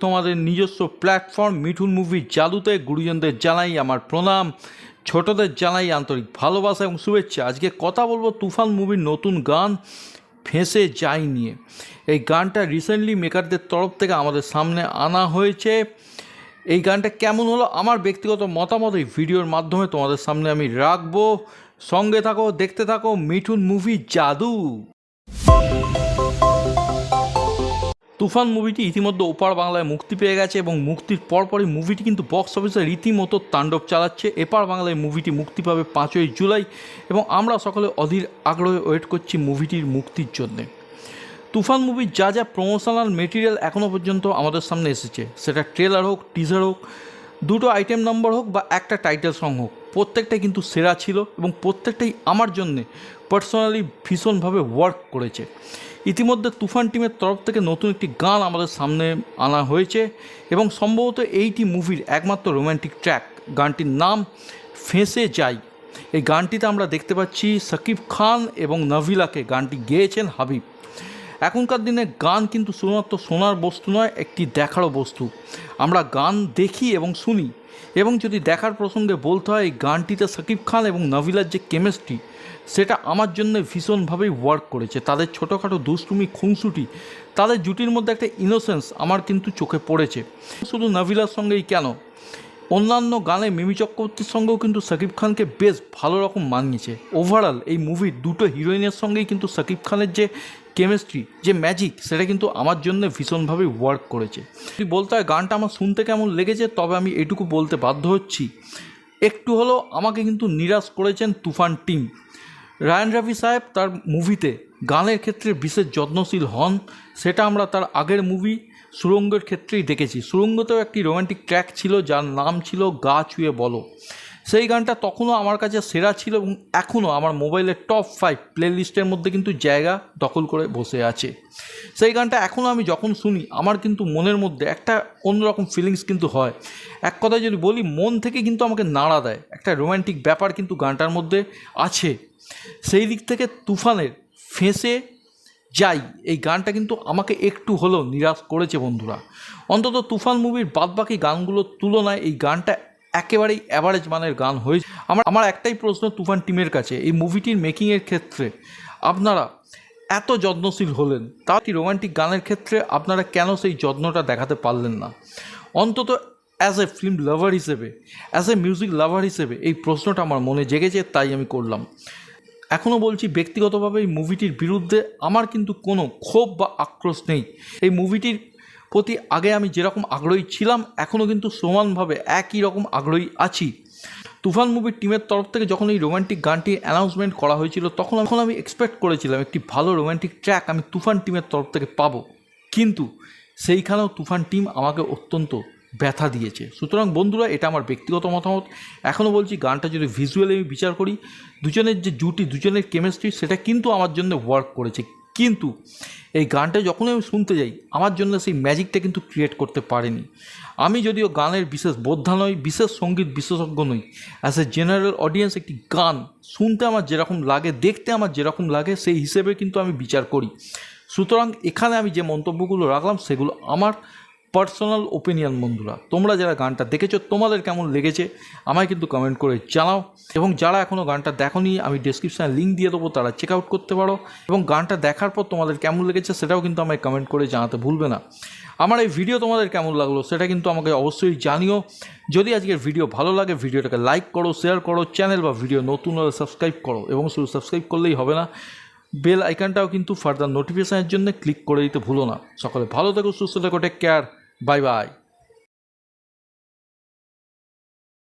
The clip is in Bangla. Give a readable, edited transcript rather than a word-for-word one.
তোমাদের নিজস্ব প্ল্যাটফর্ম মিঠুন মুভির জাদুতে। গুরুজনদের জানাই আমার প্রণাম, ছোটদের জানাই আন্তরিক ভালোবাসা এবং শুভেচ্ছা। আজকে কথা বলবো তুফান মুভির নতুন গান ফেঁসে যাই নিয়ে। এই গানটা রিসেন্টলি মেকারদের তরফ থেকে আমাদের সামনে আনা হয়েছে। এই গানটা কেমন হলো আমার ব্যক্তিগত মতামত এই ভিডিওর মাধ্যমে তোমাদের সামনে আমি রাখবো। সঙ্গে থাকো, দেখতে থাকো মিঠুন মুভি জাদু। তুফান মুভিটি ইতিমধ্যে ওপার বাংলায় মুক্তি পেয়ে গেছে এবং মুক্তির পরপরই মুভিটি কিন্তু বক্স অফিসে রীতিমতো তাণ্ডব চালাচ্ছে। এপার বাংলায় মুভিটি মুক্তি পাবে 5ই জুলাই এবং আমরা সকলে অধীর আগ্রহে ওয়েট করছি মুভিটির মুক্তির জন্যে। তুফান মুভির যা যা প্রমোশনাল মেটেরিয়াল এখনও পর্যন্ত আমাদের সামনে এসেছে, সেটা ট্রেলার হোক, টিজার হোক, দুটো আইটেম নম্বর হোক বা একটা টাইটেল সং হোক, প্রত্যেকটাই কিন্তু সেরা ছিল এবং প্রত্যেকটাই আমার জন্যে পার্সোনালি ভীষণভাবে ওয়ার্ক করেছে। ইতিমধ্যে তুফান টিমের তরফ থেকে নতুন একটি গান আমাদের সামনে আনা হয়েছে এবং সম্ভবত এইটি মুভির একমাত্র রোম্যান্টিক ট্র্যাক। গানটির নাম ফেঁসে যাই। এই গানটিতে আমরা দেখতে পাচ্ছি শাকিব খান এবং নভিলাকে। গানটি গেয়েছেন হাবিব। এখনকার দিনে গান কিন্তু শুধুমাত্র শোনার বস্তু নয়, একটি দেখারও বস্তু। আমরা গান দেখি এবং শুনি, এবং যদি দেখার প্রসঙ্গে বলতে হয়, এই গানটিতে শাকিব খান এবং নভিলার যে কেমিস্ট্রি, সেটা আমার জন্য ভীষণভাবেই ওয়ার্ক করেছে। তাদের ছোটোখাটো দুষ্টুমি, খুনসুটি, তাদের জুটির মধ্যে একটা ইনোসেন্স আমার কিন্তু চোখে পড়েছে। শুধু নভিলার সঙ্গেই কেন, অন্যান্য গানে মিমি চক্রবর্তীর সঙ্গেও কিন্তু শাকিব খানকে বেশ ভালো রকম মানিয়েছে। ওভারঅল এই মুভির দুটো হিরোইনের সঙ্গেই কিন্তু শাকিব খানের যে কেমিস্ট্রি, যে ম্যাজিক, সেটা কিন্তু আমার জন্য ভীষণভাবে ওয়ার্ক করেছে। যদি বলতে হয় গানটা আমার শুনতে কেমন লেগেছে, তবে আমি এটুকু বলতে বাধ্য হচ্ছি, একটু হলেও আমাকে কিন্তু নিরাশ করেছেন তুফান টিম। রায়ান রাফি সাহেব তার মুভিতে গানের ক্ষেত্রে বিশেষ যত্নশীল হন, সেটা আমরা তার আগের মুভি সুরঙ্গের ক্ষেত্রেই দেখেছি। সুরঙ্গতেও একটি রোম্যান্টিক ট্র্যাক ছিল যার নাম ছিল গা ছুঁয়ে বলো। সেই গানটা তখনও আমার কাছে সেরা ছিল এবং এখনও আমার মোবাইলের টপ 5 প্লে লিস্টের মধ্যে কিন্তু জায়গা দখল করে বসে আছে। সেই গানটা এখনও আমি যখন শুনি আমার কিন্তু মনের মধ্যে একটা অন্যরকম ফিলিংস কিন্তু হয়। এক কথায় যদি বলি, মন থেকে কিন্তু আমাকে নাড়া দেয়। একটা রোম্যান্টিক ব্যাপার কিন্তু গানটার মধ্যে আছে। সেই দিক থেকে তুফানের ফেঁসে যাই এই গানটা কিন্তু আমাকে একটু হলেও নিরাশ করেছে বন্ধুরা। অন্তত তুফান মুভির বাদবাকি গানগুলোর তুলনায় এই গানটা একেবারেই অ্যাভারেজ মানের গান হয়েছে। আমার একটাই প্রশ্ন তুফান টিমের কাছে, এই মুভিটির মেকিংয়ের ক্ষেত্রে আপনারা এত যত্নশীল হলেন, তা কি রোমান্টিক গানের ক্ষেত্রে আপনারা কেন সেই যত্নটা দেখাতে পারলেন না? অন্তত অ্যাজ এ ফিল্ম লাভার হিসেবে, অ্যাজ এ মিউজিক লাভার হিসেবে এই প্রশ্নটা আমার মনে জেগেছে, তাই আমি করলাম। এখনও বলছি, ব্যক্তিগতভাবে এই মুভিটির বিরুদ্ধে আমার কিন্তু কোনো ক্ষোভ বা আক্রোশ নেই। এই মুভিটির প্রতি আগে আমি যেরকম আগ্রহী ছিলাম, এখনও কিন্তু সমানভাবে একই রকম আগ্রহী আছি। তুফান মুভির টিমের তরফ থেকে যখন এই রোম্যান্টিক গানটি অ্যানাউন্সমেন্ট করা হয়েছিল, তখন আমি এক্সপেক্ট করেছিলাম একটি ভালো রোম্যান্টিক ট্র্যাক আমি তুফান টিমের তরফ থেকে পাবো, কিন্তু সেইখানেও তুফান টিম আমাকে অত্যন্ত ব্যথা দিয়েছে। সুতরাং বন্ধুরা, এটা আমার ব্যক্তিগত মতামত। এখনও বলছি, গানটা যদি ভিজুয়ালি আমি বিচার করি, দুজনের যে জুটি, দুজনের কেমিস্ট্রি, সেটা কিন্তু আমার জন্য ওয়ার্ক করেছে। কিন্তু এই গানটা যখন আমি শুনতে যাই, আমার জন্য সেই ম্যাজিকটা কিন্তু ক্রিয়েট করতে পারেনি। আমি যদিও গানের বিশেষ বোদ্ধা নই, বিশেষ সঙ্গীত বিশেষজ্ঞ নই, অ্যাজ এ জেনারেল অডিয়েন্স একটি গান শুনতে আমার যেরকম লাগে, দেখতে আমার যেরকম লাগে, সেই হিসেবে কিন্তু আমি বিচার করি। সুতরাং এখানে আমি যে মন্তব্যগুলো রাখলাম, সেগুলো আমার পার্সোনাল ওপিনিয়ন। বন্ধুরা, তোমরা যারা গানটা দেখেছো, তোমাদের কেমন লেগেছে আমায় কিন্তু কমেন্ট করে জানাও, এবং যারা এখনও গানটা দেখোনি, আমি ডেসক্রিপশানে লিঙ্ক দিয়ে দেবো, তারা চেক আউট করতে পারো, এবং গানটা দেখার পর তোমাদের কেমন লেগেছে সেটাও কিন্তু আমায় কমেন্ট করে জানাতে ভুলবে না। আমার এই ভিডিও তোমাদের কেমন লাগলো সেটা কিন্তু আমাকে অবশ্যই জানিও। যদি আজকের ভিডিও ভালো লাগে, ভিডিওটাকে লাইক করো, শেয়ার করো, চ্যানেল বা ভিডিও নতুন হলে সাবস্ক্রাইব করো, এবং শুধু সাবস্ক্রাইব করলেই হবে না, বেল আইকনটাও কিন্তু ফার্দার নোটিফিকেশানের জন্য ক্লিক করে দিতে ভুলো না। সকলে ভালো থেকো, সুস্থ থেকো, টেক কেয়ার, বাই বাই।